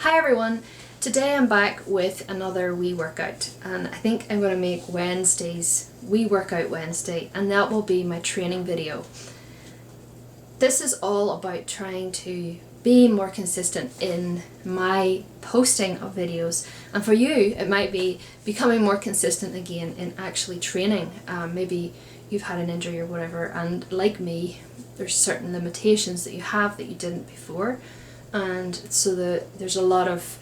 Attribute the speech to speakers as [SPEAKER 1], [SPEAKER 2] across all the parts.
[SPEAKER 1] Hi everyone, today I'm back with another wee workout, and I think I'm going to make Wednesdays Wee Workout Wednesday, and that will be my training video. This is all about trying to be more consistent in my posting of videos, and for you it might be becoming more consistent again in actually training. Maybe you've had an injury or whatever, and like me there's certain limitations that you have that you didn't before. And so there's a lot of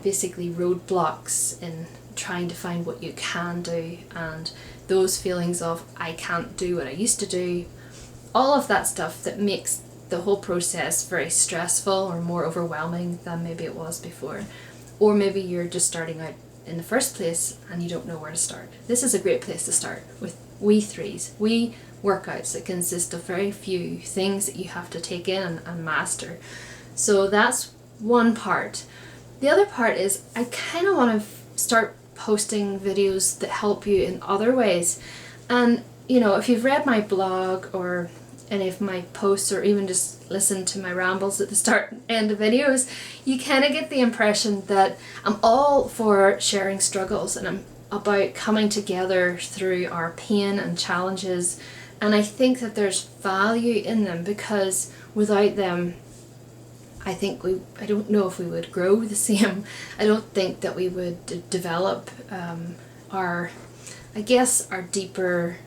[SPEAKER 1] basically roadblocks in trying to find what you can do, and those feelings of I can't do what I used to do, all of that stuff that makes the whole process very stressful or more overwhelming than maybe it was before. Or maybe you're just starting out in the first place and you don't know where to start. This is a great place to start with Wee3s. Wee workouts that consist of very few things that you have to take in and master. So that's one part. The other part is I kind of want to start posting videos that help you in other ways. And you know, if you've read my blog or any of my posts, or even just listen to my rambles at the start and end of videos, you kind of get the impression that I'm all for sharing struggles and I'm about coming together through our pain and challenges. And I think that there's value in them, because without them I don't know if we would grow the same. I don't think that we would develop our deeper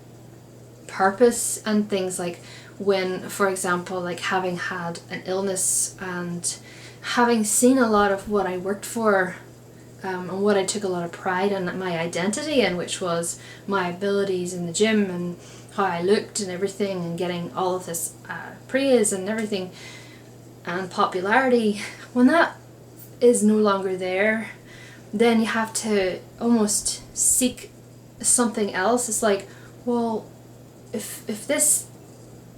[SPEAKER 1] purpose and things, like when, for example, like having had an illness and having seen a lot of what I worked for and what I took a lot of pride in my identity in, which was my abilities in the gym and how I looked and everything, and getting all of this praise and everything and popularity. When that is no longer there, then you have to almost seek something else. It's like, well, if this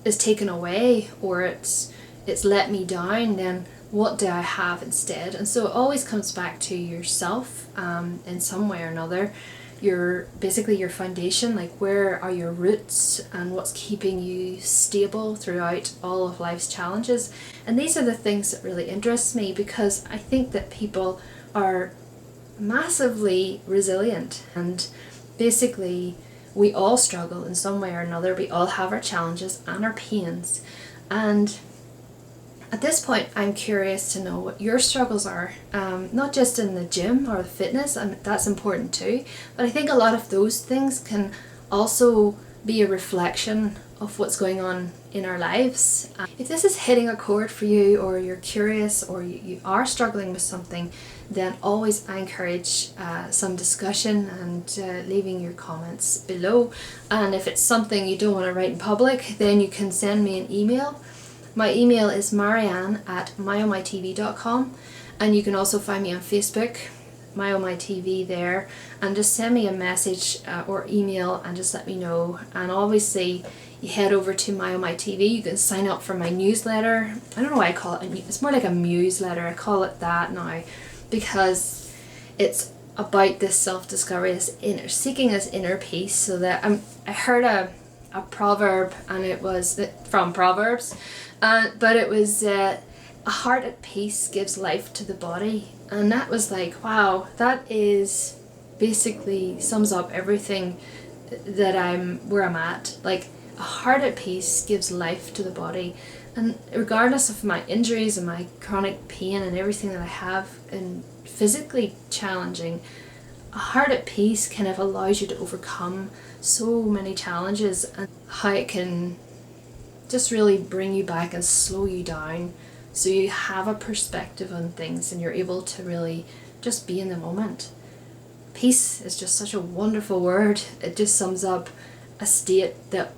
[SPEAKER 1] is taken away or it's let me down, then what do I have instead? And so it always comes back to yourself in some way or another. Basically your foundation, like where are your roots and what's keeping you stable throughout all of life's challenges. And these are the things that really interest me, because I think that people are massively resilient, and basically we all struggle in some way or another. We all have our challenges and our pains, and at this point I'm curious to know what your struggles are, not just in the gym or the fitness, and that's important too, but I think a lot of those things can also be a reflection of what's going on in our lives. If this is hitting a chord for you, or you're curious, or you are struggling with something, then always I encourage some discussion and leaving your comments below. And if it's something you don't want to write in public, then you can send me an email. My email is marianne@myomytv.com, and you can also find me on Facebook, myomytv there, and just send me a message or email and just let me know. And obviously you head over to myomytv, you can sign up for my newsletter. I don't know why I call it, it's more like a newsletter, I call it that now, because it's about this self-discovery, this seeking this inner peace. So that I heard a proverb, and it was from Proverbs, but it was a heart at peace gives life to the body. And that was like, wow, that is basically sums up everything that where I'm at. Like, a heart at peace gives life to the body. And regardless of my injuries and my chronic pain and everything that I have, and physically challenging, a heart at peace kind of allows you to overcome so many challenges, and how it can just really bring you back and slow you down, so you have a perspective on things and you're able to really just be in the moment. Peace is just such a wonderful word. It just sums up a state that,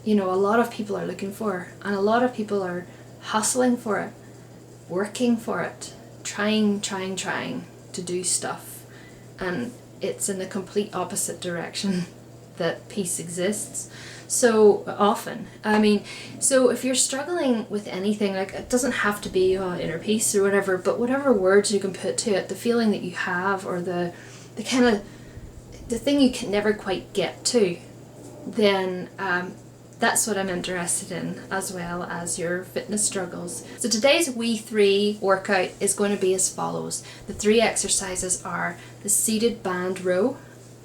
[SPEAKER 1] you know, a lot of people are looking for, and a lot of people are hustling for it, working for it, trying to do stuff, and it's in the complete opposite direction that peace exists so often. I mean, so if you're struggling with anything, like, it doesn't have to be inner peace or whatever, but whatever words you can put to it, the feeling that you have, or the kind of the thing you can never quite get to, then That's what I'm interested in, as well as your fitness struggles. So today's Wee3 workout is going to be as follows. The 3 exercises are the seated band row,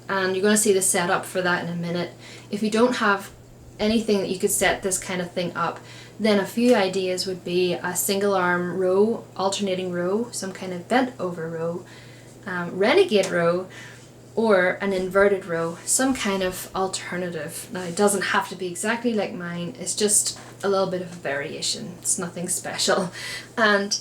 [SPEAKER 1] and you're going to see the setup for that in a minute. If you don't have anything that you could set this kind of thing up, then a few ideas would be a single arm row, alternating row, some kind of bent over row, renegade row, or an inverted row, some kind of alternative. Now it doesn't have to be exactly like mine, it's just a little bit of a variation, it's nothing special. And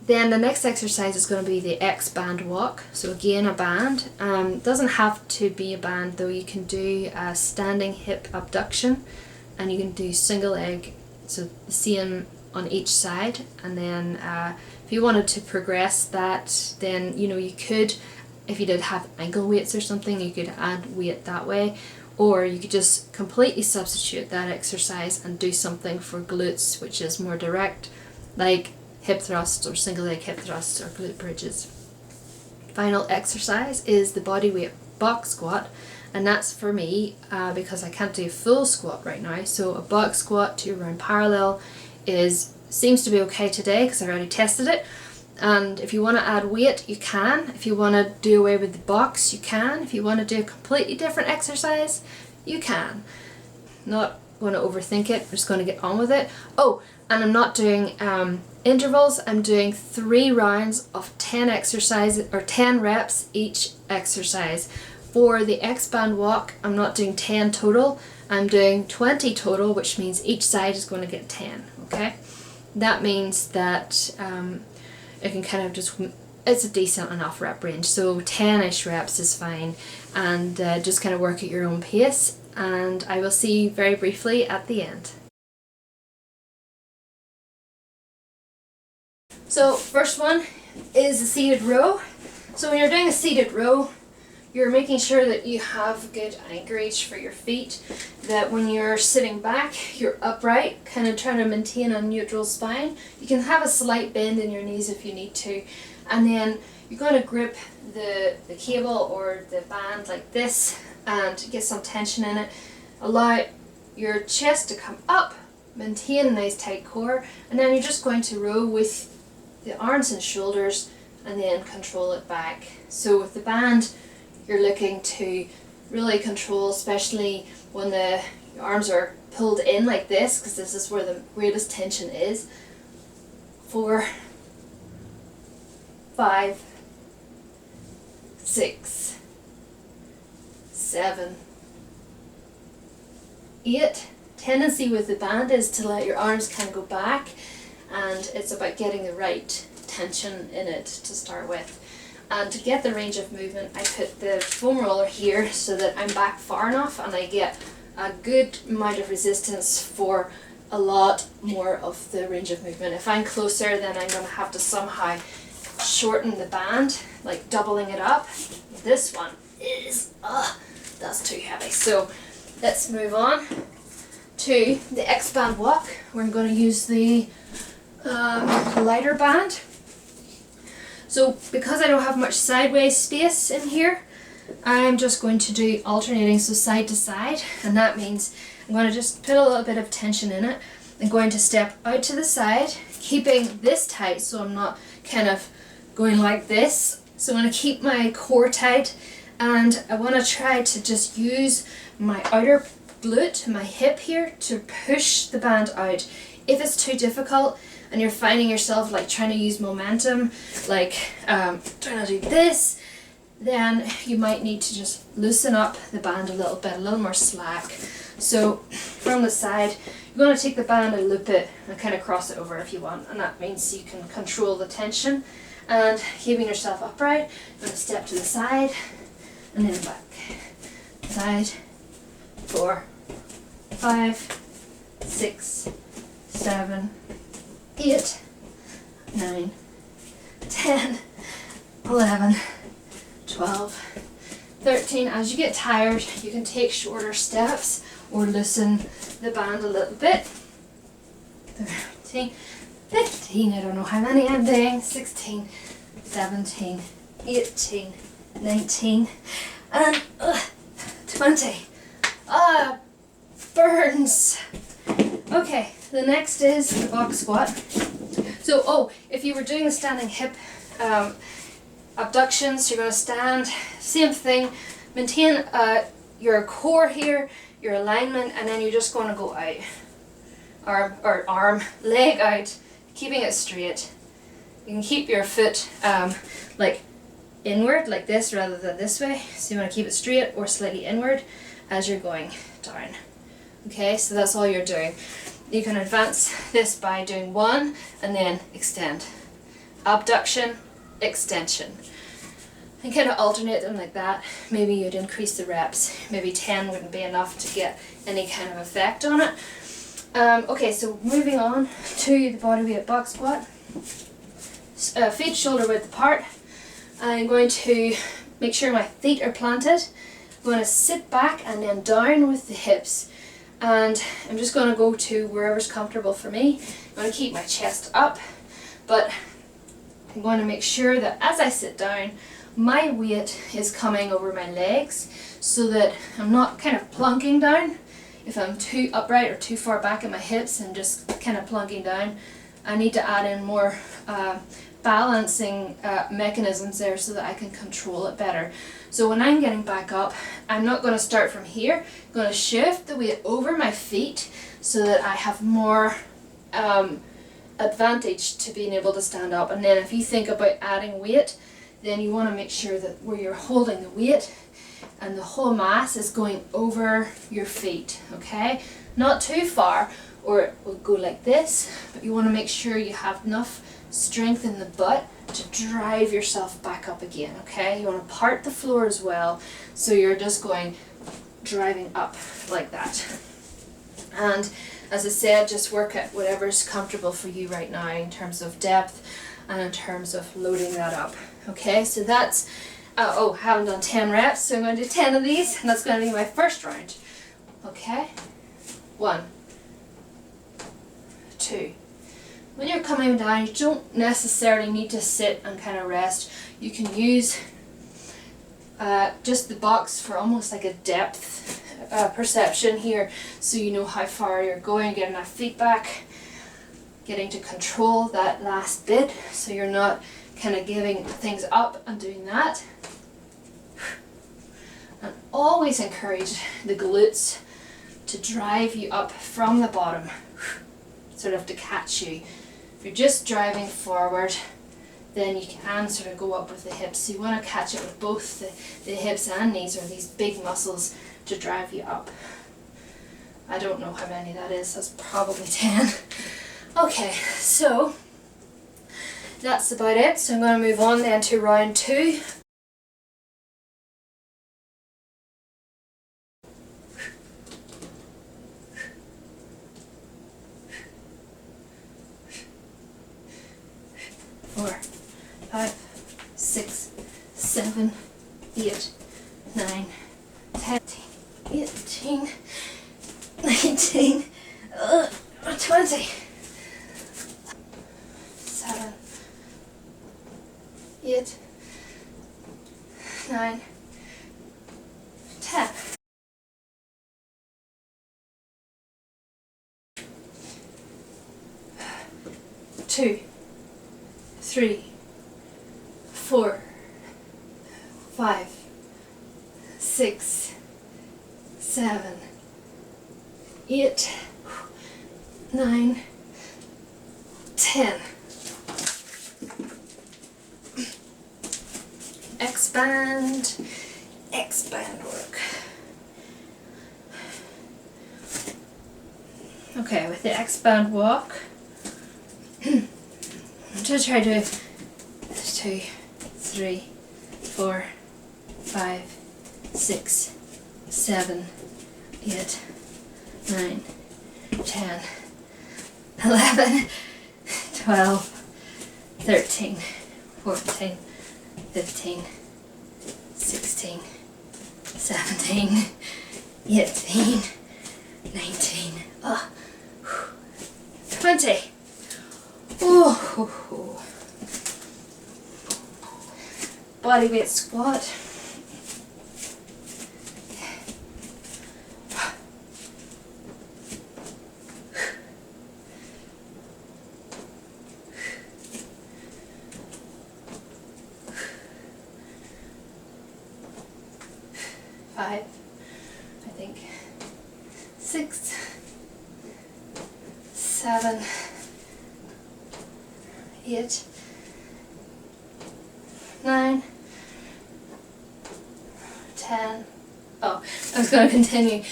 [SPEAKER 1] then the next exercise is going to be the X band walk. So again, a band. Doesn't have to be a band though, you can do a standing hip abduction, and you can do single leg, so the same on each side. And then if you wanted to progress that, then you could, if you did have ankle weights or something, you could add weight that way, or you could just completely substitute that exercise and do something for glutes, which is more direct, like hip thrusts or single leg hip thrusts or glute bridges. Final exercise is the body weight box squat, and that's for me because I can't do a full squat right now. So a box squat to round parallel seems to be okay today because I already tested it. And if you want to add weight, you can. If you want to do away with the box, you can. If you want to do a completely different exercise, you can. Not going to overthink it, I'm just going to get on with it. Oh, and I'm not doing intervals. I'm doing 3 rounds of 10 exercises, or 10 reps each exercise. For the X band walk, I'm not doing 10 total, I'm doing 20 total, which means each side is going to get 10, okay? That means that it can kind of just, it's a decent enough rep range, so 10-ish reps is fine, and just kind of work at your own pace, and I will see you very briefly at the end. So first one is a seated row. So when you're doing a seated row, you're making sure that you have good anchorage for your feet, that when you're sitting back, you're upright, kind of trying to maintain a neutral spine. You can have a slight bend in your knees if you need to, and then you're going to grip the cable or the band like this and get some tension in it. Allow your chest to come up, maintain a nice tight core, and then you're just going to row with the arms and shoulders and then control it back. So with the band, you're looking to really control, especially when the arms are pulled in like this, because this is where the greatest tension is. 4, 5, 6, 7, 8. Tendency with the band is to let your arms kind of go back, and it's about getting the right tension in it to start with. And to get the range of movement, I put the foam roller here so that I'm back far enough and I get a good amount of resistance for a lot more of the range of movement. If I'm closer, then I'm going to have to somehow shorten the band, like doubling it up. This one is, that's too heavy. So let's move on to the X band walk, where I'm going to use the lighter band. So because I don't have much sideways space in here, I'm just going to do alternating, so side to side, and that means I'm going to just put a little bit of tension in it. I'm going to step out to the side, keeping this tight so I'm not kind of going like this. So I'm going to keep my core tight, and I want to try to just use my outer glute, my hip here, to push the band out. If it's too difficult and you're finding yourself like trying to use momentum, like trying to do this, then you might need to just loosen up the band a little bit, a little more slack. So from the side, you're going to take the band and loop it and kind of cross it over if you want, and that means you can control the tension. And keeping yourself upright, you're going to step to the side and then back. Side, 4, 5, 6, 7, 8, 9, 10, 11, 12, 13. As you get tired, you can take shorter steps or loosen the band a little bit. 13, 15, I don't know how many I'm doing, 16, 17, 18, 19, and 20. burns. Okay, the next is the box squat. So, if you were doing the standing hip abductions, you're going to stand, same thing, maintain your core here, your alignment, and then you're just going to go out. Leg out, keeping it straight. You can keep your foot like inward, like this, rather than this way. So you want to keep it straight or slightly inward as you're going down. Okay, so that's all you're doing. You can advance this by doing one and then extend. Abduction, extension. And kind of alternate them like that. Maybe you'd increase the reps. Maybe 10 wouldn't be enough to get any kind of effect on it. Okay, so moving on to the bodyweight box squat. Feet shoulder width apart. I'm going to make sure my feet are planted. I'm going to sit back and then down with the hips. And I'm just going to go to wherever's comfortable for me. I'm going to keep my chest up, but I'm going to make sure that as I sit down, my weight is coming over my legs so that I'm not kind of plunking down. If I'm too upright or too far back in my hips and just kind of plunking down, I need to add in more balancing mechanisms there so that I can control it better. So when I'm getting back up, I'm not going to start from here. I'm going to shift the weight over my feet so that I have more advantage to being able to stand up. And then if you think about adding weight, then you want to make sure that where you're holding the weight and the whole mass is going over your feet, okay? Not too far, or it will go like this, but you want to make sure you have enough strength in the butt to drive yourself back up again, okay? You want to part the floor as well, so you're just going driving up like that. And as I said, just work at whatever's comfortable for you right now in terms of depth and in terms of loading that up. Okay, so that's, haven't done 10 reps, so I'm going to do 10 of these, and that's going to be my first round. Okay, 1, 2. When you're coming down, you don't necessarily need to sit and kind of rest. You can use just the box for almost like a depth perception here, so you know how far you're going, getting that feedback, getting to control that last bit, so you're not kind of giving things up and doing that. And always encourage the glutes to drive you up from the bottom, sort of to catch you. If you're just driving forward, then you can sort of go up with the hips. So you want to catch it with both the hips and knees, or these big muscles, to drive you up. I don't know how many that is, that's probably 10. Okay, so that's about it. So I'm going to move on then to round 2. Four, 5, 6, 7, 8, 9, 10, 18, 19, 20, 7, 8, 9, 10. Two, 3, 4, 5, 6, 7, 8, 9, 10. Expand work. Okay, with the expand walk, just try to 2, 3, 4, 5, 6, 7, 8, 9, 10, 11, 12, 13, 14, 15, 16, 17, 18, 19, 20. Ooh. Body weight squat. 7, 8, 9, 10. Oh, I was going to continue.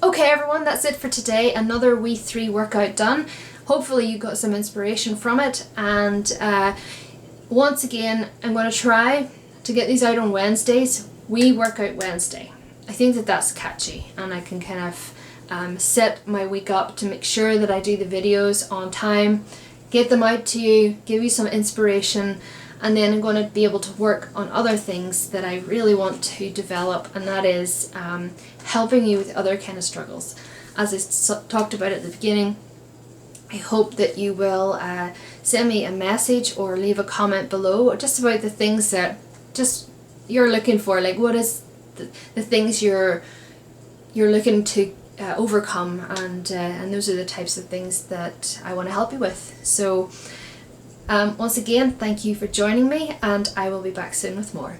[SPEAKER 1] Okay everyone, that's it for today. Another Wee3 workout done. Hopefully you got some inspiration from it, and once again I'm going to try to get these out on Wednesdays. Wee Workout Wednesday. I think that that's catchy, and I can kind of set my week up to make sure that I do the videos on time, get them out to you, give you some inspiration, and then I'm going to be able to work on other things that I really want to develop, and that is helping you with other kind of struggles. As I talked about at the beginning, I hope that you will send me a message or leave a comment below just about the things that just you're looking for, like what is the things you're looking to overcome, and those are the types of things that I want to help you with. So once again, thank you for joining me, and I will be back soon with more.